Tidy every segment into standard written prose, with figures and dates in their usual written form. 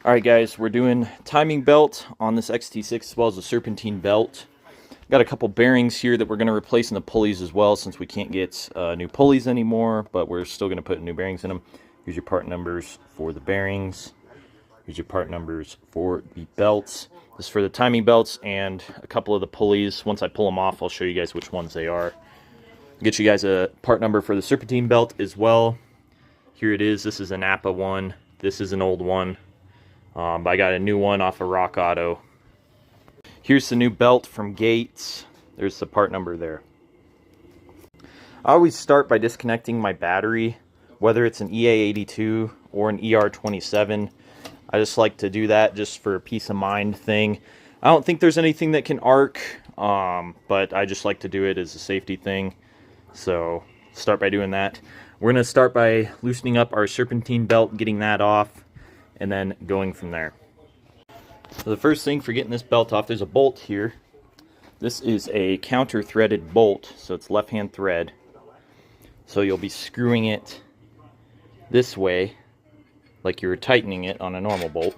Alright guys, we're doing timing belt on this Xt6 as well as a serpentine belt. Got a couple bearings here that we're going to replace in the pulleys as well, since we can't get new pulleys anymore, but we're still going to put new bearings in them. Here's your part numbers for the bearings. Here's your part numbers for the belts. This is for the timing belts and a couple of the pulleys. Once I pull them off, I'll show you guys which ones they are. I'll get you guys a part number for the serpentine belt as well. Here it is. This is a Napa one. This is an old one. But I got a new one off of Rock Auto. Here's the new belt from Gates. There's the part number there. I always start by disconnecting my battery, whether it's an EA82 or an ER27. I just like to do that just for a peace of mind thing. I don't think there's anything that can arc, but I just like to do it as a safety thing. So start by doing that. We're going to start by loosening up our serpentine belt, getting that off, and then going from there. So the first thing for getting this belt off, there's a bolt here. This is a counter threaded bolt, so it's left hand thread. So you'll be screwing it this way, like you're tightening it on a normal bolt.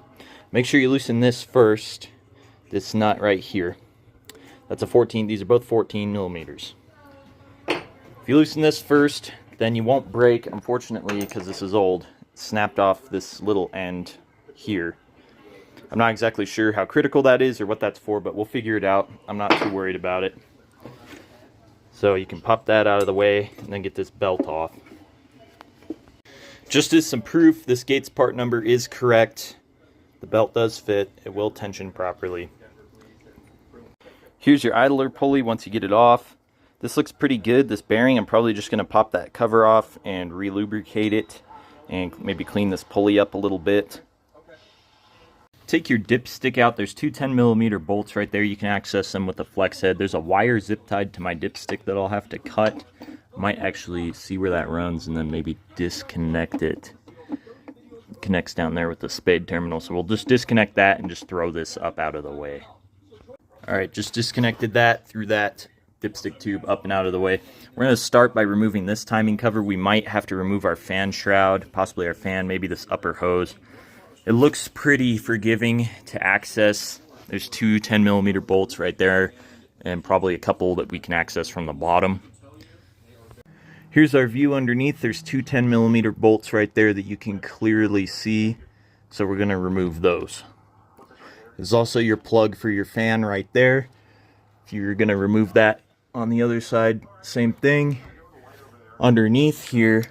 Make sure you loosen this first, this nut right here. That's a 14, these are both 14 millimeters. If you loosen this first, then you won't break, unfortunately, because this is old. It snapped off this little end here. I'm not exactly sure how critical that is or what that's for, but we'll figure it out. I'm not too worried about it. So you can pop that out of the way and then get this belt off. Just as some proof, this Gates part number is correct. The belt does fit. It will tension properly. Here's your idler pulley once you get it off. This looks pretty good. This bearing, I'm probably just going to pop that cover off and re-lubricate it and maybe clean this pulley up a little bit. Take your dipstick out. There's two 10mm bolts right there. You can access them with a flex head. There's a wire zip tied to my dipstick that I'll have to cut. I might actually see where that runs and then maybe disconnect it. It connects down there with the spade terminal. So we'll just disconnect that and just throw this up out of the way. Alright, just disconnected that, threw that dipstick tube up and out of the way. We're going to start by removing this timing cover. We might have to remove our fan shroud, possibly our fan, maybe this upper hose. It looks pretty forgiving to access. There's two 10mm bolts right there and probably a couple that we can access from the bottom. Here's our view underneath. There's two 10mm bolts right there that you can clearly see. So we're going to remove those. There's also your plug for your fan right there. If you're going to remove that on the other side, same thing. Underneath here,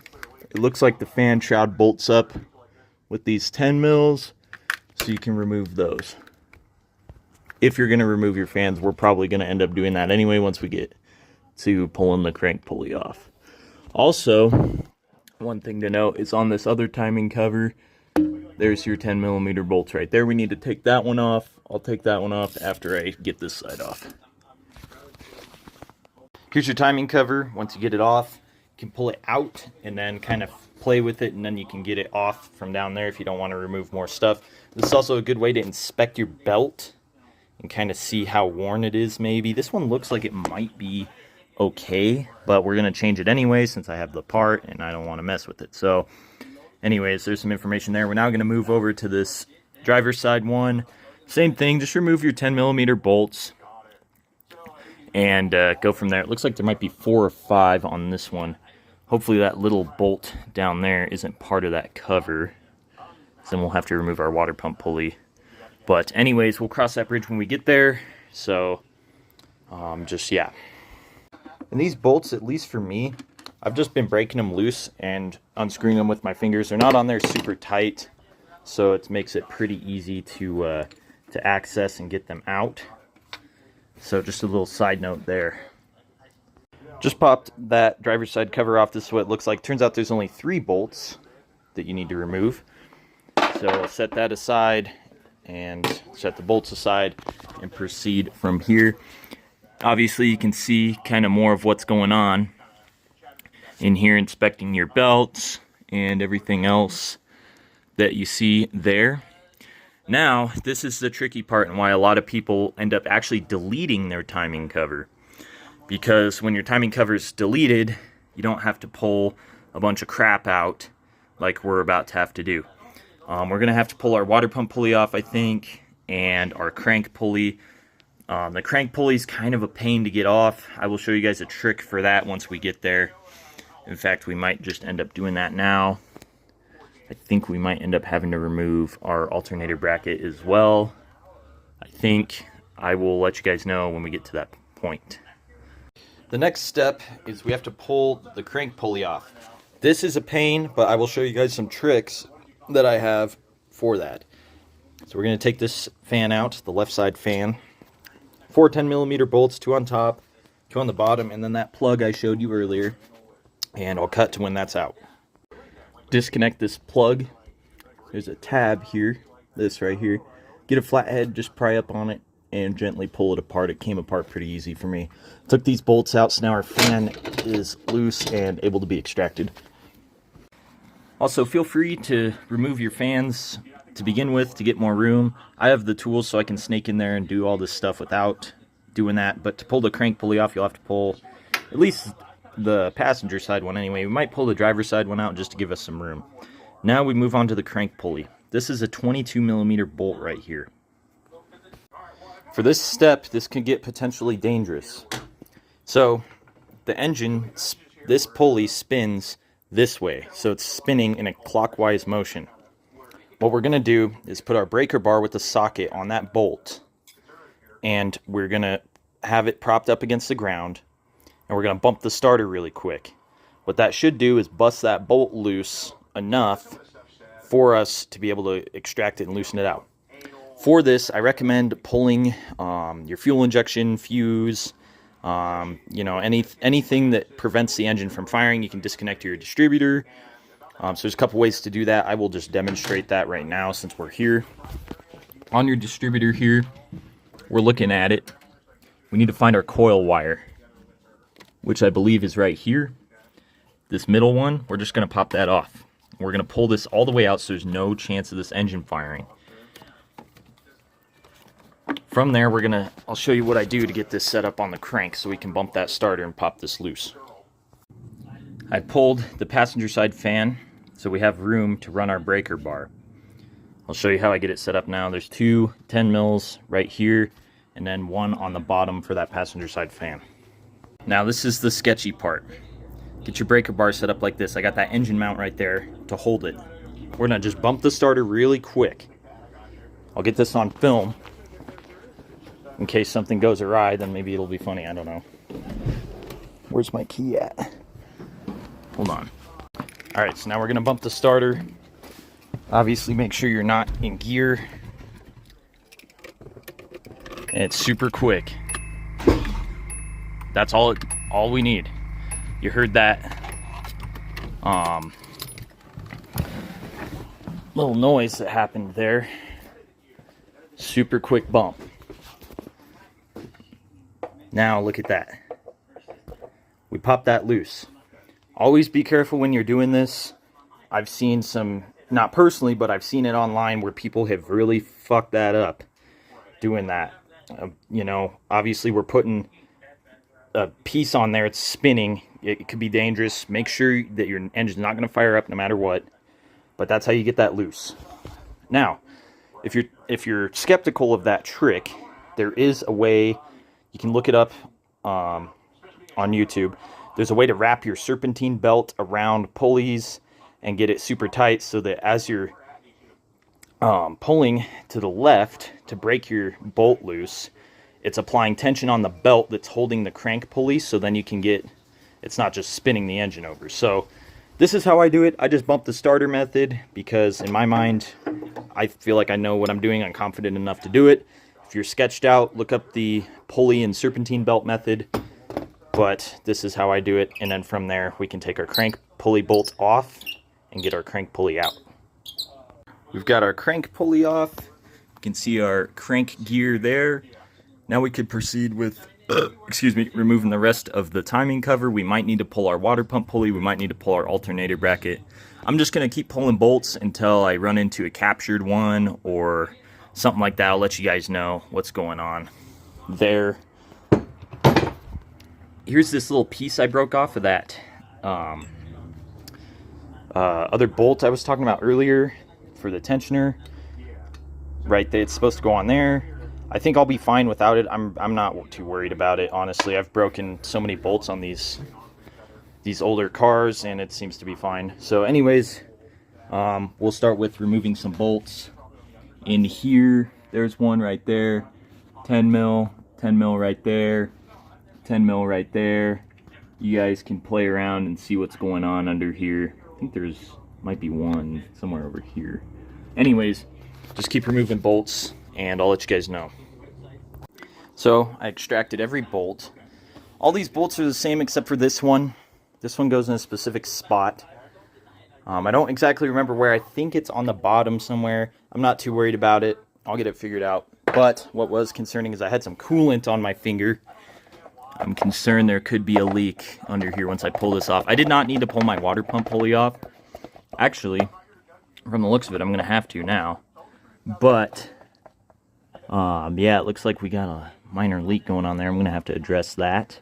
it looks like the fan shroud bolts up with these 10 mils, so you can remove those. If you're going to remove your fans, we're probably going to end up doing that anyway once we get to pulling the crank pulley off. Also, one thing to note is on this other timing cover, there's your 10mm bolts right there. We need to take that one off. I'll take that one off after I get this side off. Here's your timing cover. Once you get it off, you can pull it out and then kind of play with it, and then you can get it off from down there if you don't want to remove more stuff. This is also a good way to inspect your belt and kind of see how worn it is maybe. This one looks like it might be okay, but we're going to change it anyway since I have the part and I don't want to mess with it. So anyways, there's some information there. We're now going to move over to this driver's side one. Same thing, just remove your 10mm bolts and go from there. It looks like there might be 4 or 5 on this one. Hopefully that little bolt down there isn't part of that cover. So then we'll have to remove our water pump pulley. But anyways, we'll cross that bridge when we get there. So, yeah. And these bolts, at least for me, I've just been breaking them loose and unscrewing them with my fingers. They're not on there super tight, so it makes it pretty easy to access and get them out. So just a little side note there. Just popped that driver's side cover off. This is what it looks like. Turns out there's only 3 bolts that you need to remove. So I'll set that aside and set the bolts aside and proceed from here. Obviously you can see kind of more of what's going on in here, inspecting your belts and everything else that you see there. Now, this is the tricky part and why a lot of people end up actually deleting their timing cover. Because when your timing cover is deleted, you don't have to pull a bunch of crap out like we're about to have to do. We're going to have to pull our water pump pulley off, I think, and our crank pulley. The crank pulley is kind of a pain to get off. I will show you guys a trick for that once we get there. In fact, we might just end up doing that now. I think we might end up having to remove our alternator bracket as well. I think I will let you guys know when we get to that point. The next step is we have to pull the crank pulley off. This is a pain, but I will show you guys some tricks that I have for that. So we're going to take this fan out, the left side fan. 4 10mm bolts, 2 on top, 2 on the bottom, and then that plug I showed you earlier. And I'll cut to when that's out. Disconnect this plug. There's a tab here, this right here. Get a flathead, just pry up on it, and gently pull it apart. It came apart pretty easy for me. Took these bolts out, so now our fan is loose and able to be extracted. Also, feel free to remove your fans to begin with to get more room. I have the tools so I can snake in there and do all this stuff without doing that. But to pull the crank pulley off, you'll have to pull at least the passenger side one anyway. We might pull the driver's side one out just to give us some room. Now we move on to the crank pulley. This is a 22mm bolt right here. For this step, this can get potentially dangerous. So the engine, this pulley spins this way, so it's spinning in a clockwise motion. What we're going to do is put our breaker bar with the socket on that bolt, and we're going to have it propped up against the ground, and we're going to bump the starter really quick. What that should do is bust that bolt loose enough for us to be able to extract it and loosen it out. For this, I recommend pulling your fuel injection fuse, you know, anything that prevents the engine from firing. You can disconnect your distributor. So there's a couple ways to do that. I will just demonstrate that right now since we're here. On your distributor here, we're looking at it. We need to find our coil wire, which I believe is right here. This middle one, we're just going to pop that off. We're going to pull this all the way out so there's no chance of this engine firing. From there, I'll show you what I do to get this set up on the crank so we can bump that starter and pop this loose. I pulled the passenger side fan so we have room to run our breaker bar. I'll show you how I get it set up now. There's 2 10mm right here and then 1 on the bottom for that passenger side fan. Now this is the sketchy part. Get your breaker bar set up like this. I got that engine mount right there to hold it. We're gonna just bump the starter really quick. I'll get this on film. In case something goes awry, then maybe it'll be funny, I don't know. Where's my key at? Hold on. Alright, so now we're going to bump the starter. Obviously make sure you're not in gear. And it's super quick. That's all we need. You heard that little noise that happened there. Super quick bump. Now look at that. We pop that loose. Always be careful when you're doing this. I've seen some, not personally, but I've seen it online where people have really fucked that up doing that. You know, obviously we're putting a piece on there, it's spinning. It could be dangerous. Make sure that your engine's not going to fire up no matter what. But that's how you get that loose. Now, if you're skeptical of that trick, there is a way. You can look it up on YouTube. There's a way to wrap your serpentine belt around pulleys and get it super tight so that as you're pulling to the left to break your bolt loose, it's applying tension on the belt that's holding the crank pulley, so then you can get, it's not just spinning the engine over. So this is how I do it. I just bump the starter method because in my mind, I feel like I know what I'm doing. I'm confident enough to do it. If you're sketched out, look up the pulley and serpentine belt method. But this is how I do it. And then from there, we can take our crank pulley bolts off and get our crank pulley out. We've got our crank pulley off. You can see our crank gear there. Now we could proceed with, removing the rest of the timing cover. We might need to pull our water pump pulley. We might need to pull our alternator bracket. I'm just going to keep pulling bolts until I run into a captured one or something like that. I'll let you guys know what's going on there. Here's this little piece I broke off of that other bolt I was talking about earlier for the tensioner. Right there, it's supposed to go on there. I think I'll be fine without it. I'm not too worried about it, honestly. I've broken so many bolts on these older cars, and it seems to be fine. So anyways, we'll start with removing some bolts. In here, there's one right there, 10 mil right there, 10 mil right there. You guys can play around and see what's going on under here. I think might be one somewhere over here. Anyways, just keep removing bolts and I'll let you guys know. So I extracted every bolt. All these bolts are the same except for this one. This one goes in a specific spot. I don't exactly remember where. I think it's on the bottom somewhere. I'm not too worried about it. I'll get it figured out. But what was concerning is I had some coolant on my finger. I'm concerned there could be a leak under here once I pull this off. I did not need to pull my water pump pulley off. Actually, from the looks of it, I'm going to have to now. But, yeah, it looks like we got a minor leak going on there. I'm going to have to address that.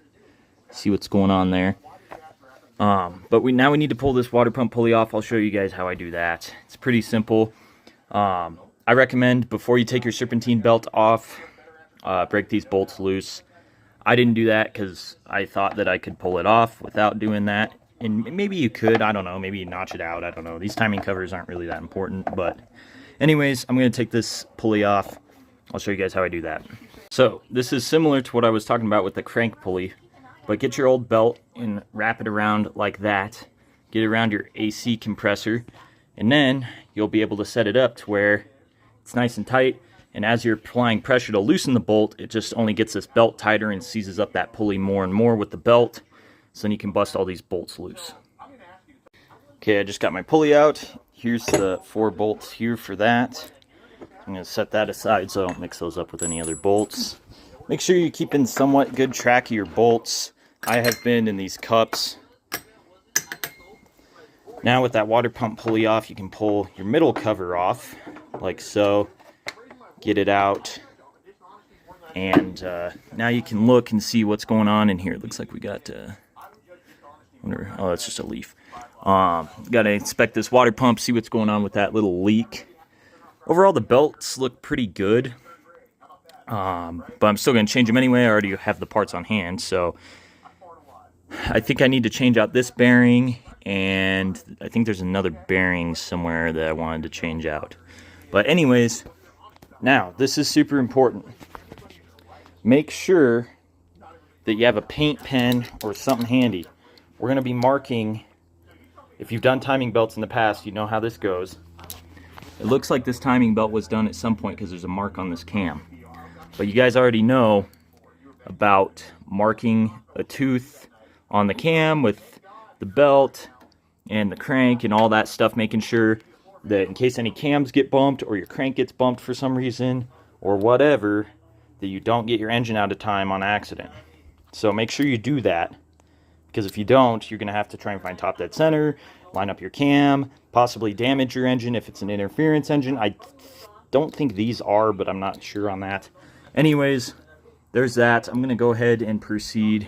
See what's going on there. But now we need to pull this water pump pulley off. I'll show you guys how I do that. It's pretty simple. I recommend before you take your serpentine belt off, break these bolts loose. I didn't do that because I thought that I could pull it off without doing that. And maybe you could, I don't know, maybe you notch it out, I don't know. These timing covers aren't really that important, but anyways, I'm going to take this pulley off. I'll show you guys how I do that. So, this is similar to what I was talking about with the crank pulley, but get your old belt and wrap it around like that. Get it around your AC compressor, and then you'll be able to set it up to where it's nice and tight, and as you're applying pressure to loosen the bolt, it just only gets this belt tighter and seizes up that pulley more and more with the belt. So then you can bust all these bolts loose. Okay, I just got my pulley out. Here's the 4 bolts here for that. I'm going to set that aside so I don't mix those up with any other bolts. Make sure you're keeping somewhat good track of your bolts. I have been in these cups. Now with that water pump pulley off, you can pull your middle cover off, like so. Get it out. And now you can look and see what's going on in here. It looks like we got... oh, that's just a leaf. Got to inspect this water pump, see what's going on with that little leak. Overall, the belts look pretty good. But I'm still going to change them anyway. I already have the parts on hand, so I think I need to change out this bearing, and I think there's another bearing somewhere that I wanted to change out. But anyways, now, this is super important. Make sure that you have a paint pen or something handy. We're going to be marking, if you've done timing belts in the past, you know how this goes. It looks like this timing belt was done at some point because there's a mark on this cam. But you guys already know about marking a tooth on the cam with the belt and the crank and all that stuff, making sure that in case any cams get bumped or your crank gets bumped for some reason or whatever, that you don't get your engine out of time on accident. So make sure you do that. Because if you don't, you're going to have to try and find top dead center, line up your cam, possibly damage your engine if it's an interference engine. I don't think these are, but I'm not sure on that. Anyways, there's that. I'm going to go ahead and proceed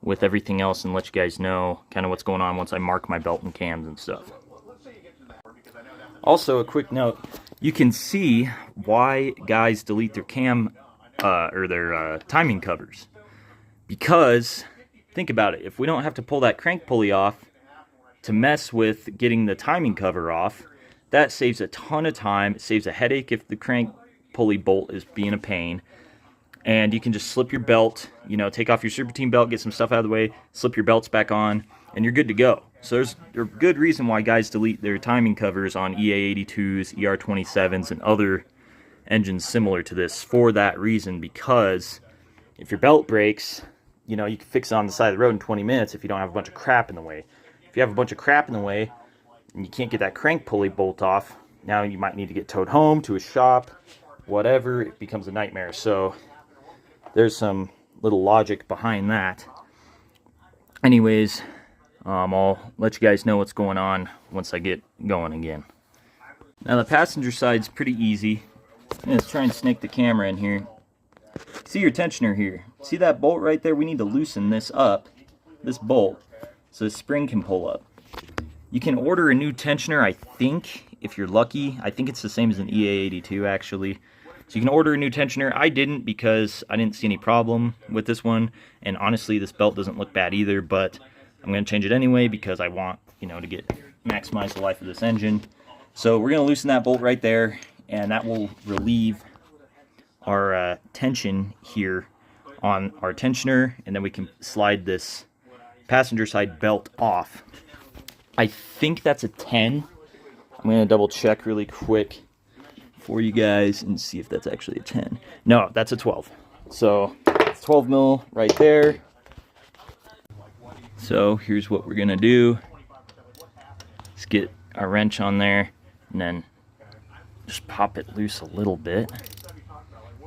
with everything else and let you guys know kind of what's going on once I mark my belt and cams and stuff. Also, a quick note. You can see why guys delete their cam or their timing covers. Because, think about it, if we don't have to pull that crank pulley off to mess with getting the timing cover off, that saves a ton of time. It saves a headache if the crank pulley bolt is being a pain. And you can just slip your belt, you know, take off your serpentine belt, get some stuff out of the way, slip your belts back on, and you're good to go. So there's a good reason why guys delete their timing covers on EA82s, ER27s, and other engines similar to this for that reason, because if your belt breaks, you know, you can fix it on the side of the road in 20 minutes if you don't have a bunch of crap in the way. If you have a bunch of crap in the way and you can't get that crank pulley bolt off, now you might need to get towed home to a shop, whatever. It becomes a nightmare. So there's some little logic behind that. Anyways, I'll let you guys know what's going on once I get going again. Now the passenger side's pretty easy. Let's try and snake the camera in here. See your tensioner here. See that bolt right there? We need to loosen this up, this bolt, so the spring can pull up. You can order a new tensioner, I think, if you're lucky. I think it's the same as an EA82, actually. So you can order a new tensioner. I didn't because I didn't see any problem with this one. And honestly, this belt doesn't look bad either, but I'm going to change it anyway because I want, you know, to maximize the life of this engine. So we're going to loosen that bolt right there, and that will relieve our tension here on our tensioner, and then we can slide this passenger side belt off. I think that's a 10. I'm going to double check really quick for you guys and see if that's actually a 10. No, that's a 12. So it's 12 mil right there. So here's what we're going to do. Let's get our wrench on there and then just pop it loose a little bit.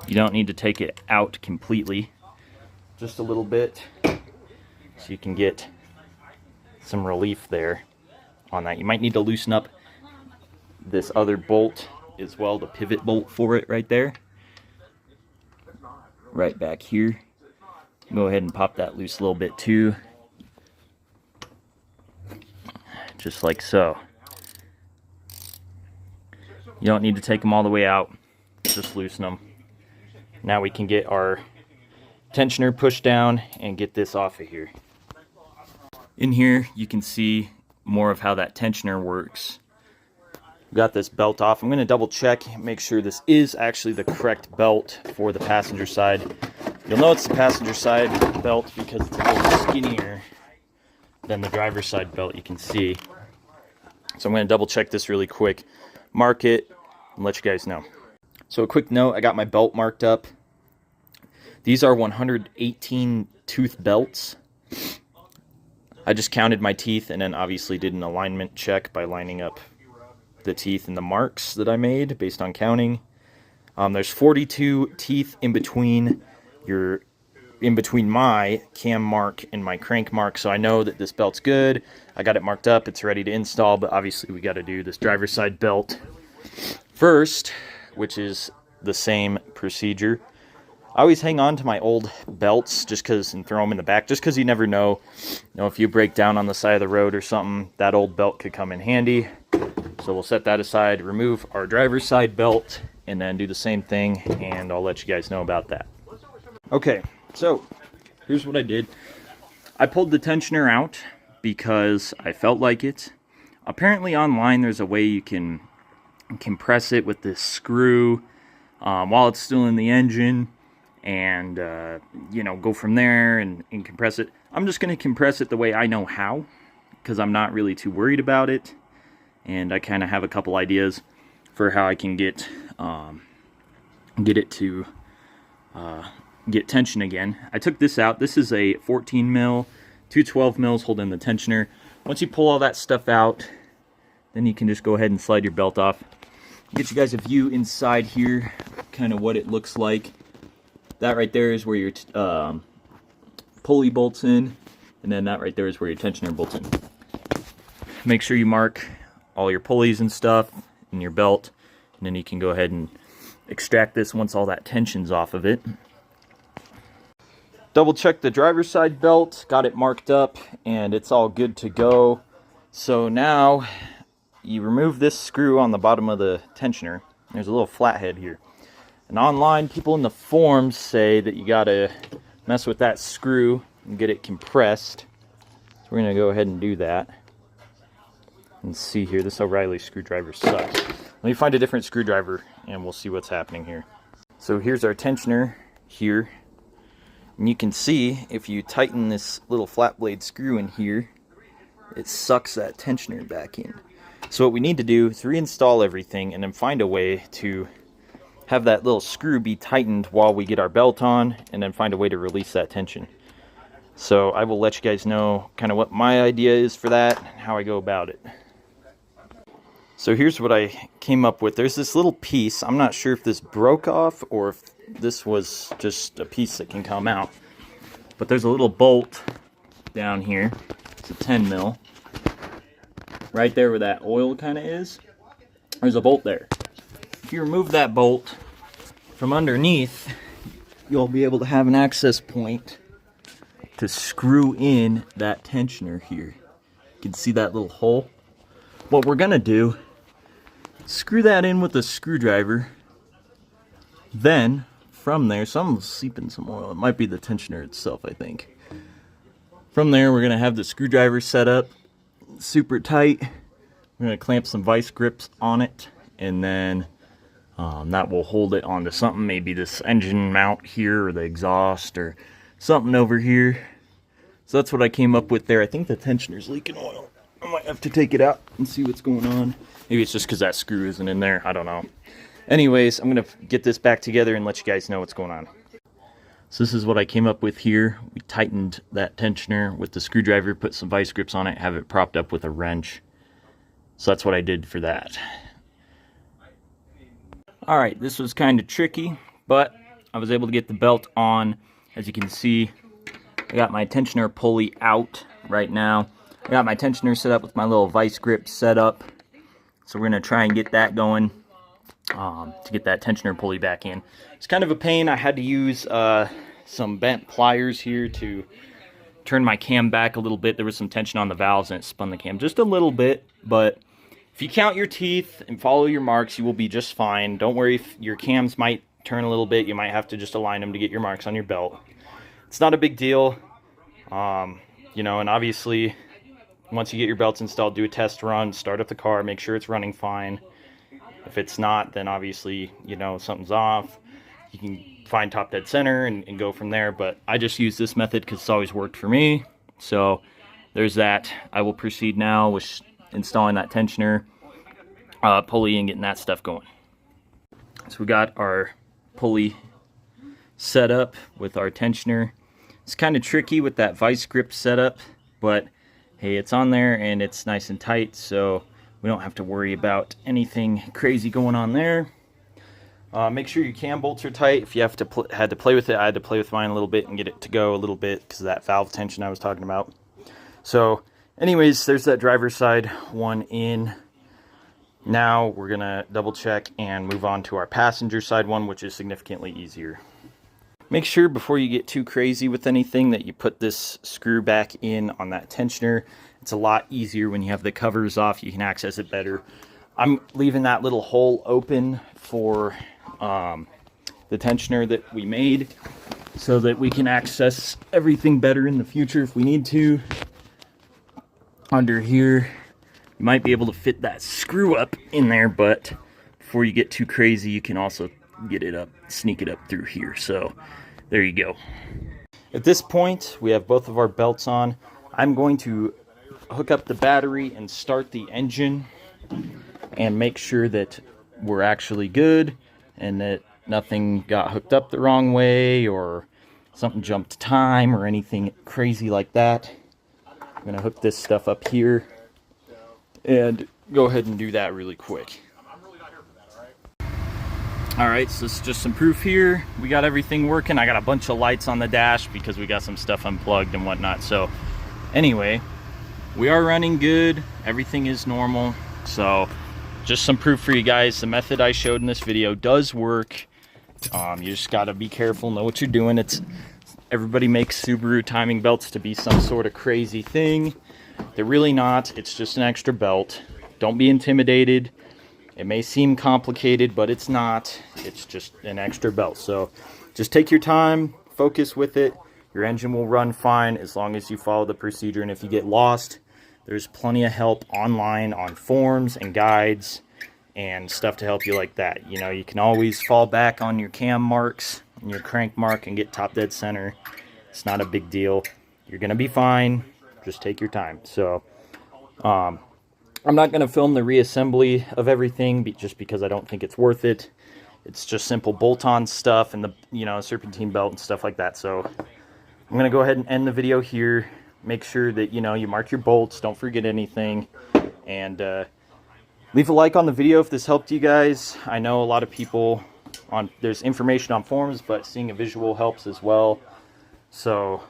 You don't need to take it out completely, just a little bit, so you can get some relief there on that. You might need to loosen up this other bolt as well, the pivot bolt for it right there, right back here. Go ahead and pop that loose a little bit too, just like so. You don't need to take them all the way out, just loosen them. Now we can get our tensioner pushed down and get this off of here. In here you can see more of how that tensioner works. Got this belt off. I'm going to double check, make sure this is actually the correct belt for the passenger side. You'll know it's the passenger side belt because it's a little skinnier than the driver's side belt, you can see. So I'm going to double check this really quick, mark it, and let you guys know. So a quick note, I got my belt marked up. These are 118 tooth belts. I just counted my teeth and then obviously did an alignment check by lining up the teeth and the marks that I made based on counting. There's 42 teeth in between my cam mark and my crank mark, so I know that this belt's good. I got it marked up, it's ready to install, but obviously we got to do this driver's side belt first, which is the same procedure. I always hang on to my old belts just because, and throw them in the back, just because you never know. You know, if you break down on the side of the road or something, that old belt could come in handy. So we'll set that aside, remove our driver's side belt, and then do the same thing, and I'll let you guys know about that. Okay, so here's what I did. I pulled the tensioner out because I felt like it. Apparently online there's a way you can compress it with this screw while it's still in the engine, and you know, go from there and compress it. I'm just going to compress it the way I know how, because I'm not really too worried about it, and I kind of have a couple ideas for how I can get it to get tension again. I took this out. This is a 14 mil, two 12 mils holding the tensioner. Once you pull all that stuff out, then you can just go ahead and slide your belt off. Get you guys a view inside here, kind of what it looks like. That right there is where your pulley bolts in, and then that right there is where your tensioner bolts in. Make sure you mark all your pulleys and stuff in your belt, and then you can go ahead and extract this once all that tension's off of it. Double check the driver's side belt, got it marked up, and it's all good to go. So now you remove this screw on the bottom of the tensioner. There's a little flathead here. And online, people in the forums say that you gotta mess with that screw and get it compressed. So we're gonna go ahead and do that. And see here, this O'Reilly screwdriver sucks. Let me find a different screwdriver and we'll see what's happening here. So here's our tensioner here. And you can see, if you tighten this little flat blade screw in here, it sucks that tensioner back in. So what we need to do is reinstall everything and then find a way to have that little screw be tightened while we get our belt on, and then find a way to release that tension. So I will let you guys know kind of what my idea is for that and how I go about it. So here's what I came up with. There's this little piece. I'm not sure if this broke off or if this was just a piece that can come out. But there's a little bolt down here. It's a 10 mil. Right there where that oil kind of is, there's a bolt there. If you remove that bolt from underneath, you'll be able to have an access point to screw in that tensioner here. You can see that little hole. what we're gonna do, screw that in with a screwdriver. Then from there, someone's seeping some oil. It might be the tensioner itself, I think. From there, we're gonna have the screwdriver set up super tight. We're gonna clamp some vice grips on it, and then that will hold it onto something, maybe this engine mount here or the exhaust or something over here. So that's what I came up with there. I think the tensioner's leaking oil. I might have to take it out and see what's going on. Maybe it's just because that screw isn't in there. I don't know. Anyways, I'm going to get this back together and let you guys know what's going on. So this is what I came up with here. We tightened that tensioner with the screwdriver, put some vice grips on it, have it propped up with a wrench. So that's what I did for that. Alright, this was kind of tricky, but I was able to get the belt on. As you can see, I got my tensioner pulley out right now. I got my tensioner set up with my little vice grip set up. So we're going to try and get that going to get that tensioner pulley back in. It's kind of a pain. I had to use some bent pliers here to turn my cam back a little bit. There was some tension on the valves and it spun the cam just a little bit, but if you count your teeth and follow your marks, you will be just fine. Don't worry if your cams might turn a little bit. You might have to just align them to get your marks on your belt. It's not a big deal. You know, and obviously, once you get your belts installed, do a test run, start up the car, make sure it's running fine. If it's not, then obviously, you know, something's off. You can find top dead center and go from there. But I just use this method because it's always worked for me. So there's that. I will proceed now with installing that tensioner pulley and getting that stuff going. So we got our pulley set up with our tensioner. It's kind of tricky with that vice grip setup, but hey, it's on there and it's nice and tight, so we don't have to worry about anything crazy going on there. Make sure your cam bolts are tight. If you had to play with it, I had to play with mine a little bit and get it to go a little bit because of that valve tension I was talking about. So anyways, there's that driver's side one in. Now we're gonna double check and move on to our passenger side one, which is significantly easier. Make sure before you get too crazy with anything that you put this screw back in on that tensioner. It's a lot easier when you have the covers off. You can access it better. I'm leaving that little hole open for the tensioner that we made so that we can access everything better in the future if we need to. Under here, you might be able to fit that screw up in there, but before you get too crazy, you can also get it up, sneak it up through here. So there you go. At this point, we have both of our belts on. I'm going to hook up the battery and start the engine and make sure that we're actually good and that nothing got hooked up the wrong way or something jumped time or anything crazy like that. I'm going to hook this stuff up here and go ahead and do that really quick. Alright, so it's just some proof here. We got everything working. I got a bunch of lights on the dash because we got some stuff unplugged and whatnot. So anyway, we are running good. Everything is normal. So just some proof for you guys. The method I showed in this video does work. You just got to be careful, know what you're doing. Everybody makes Subaru timing belts to be some sort of crazy thing. They're really not. It's just an extra belt. Don't be intimidated. It may seem complicated, but it's not. It's just an extra belt. So just take your time, focus with it. Your engine will run fine as long as you follow the procedure. And if you get lost, there's plenty of help online on forums and guides and stuff to help you like that. You know, you can always fall back on your cam marks and your crank mark and get top dead center. It's not a big deal. You're going to be fine. Just take your time. So, I'm not going to film the reassembly of everything just because I don't think it's worth it. It's just simple bolt-on stuff and the, you know, serpentine belt and stuff like that. So I'm going to go ahead and end the video here. Make sure that, you know, you mark your bolts. Don't forget anything. And leave a like on the video if this helped you guys. I know a lot of people, there's information on forums, but seeing a visual helps as well. So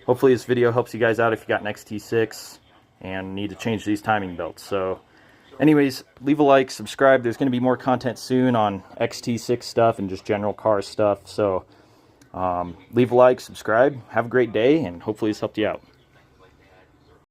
hopefully this video helps you guys out if you got an Xt6 and need to change these timing belts. So anyways, leave a like, subscribe. There's going to be more content soon on Xt6 stuff and just general car stuff. So leave a like, subscribe, have a great day, and hopefully this helped you out.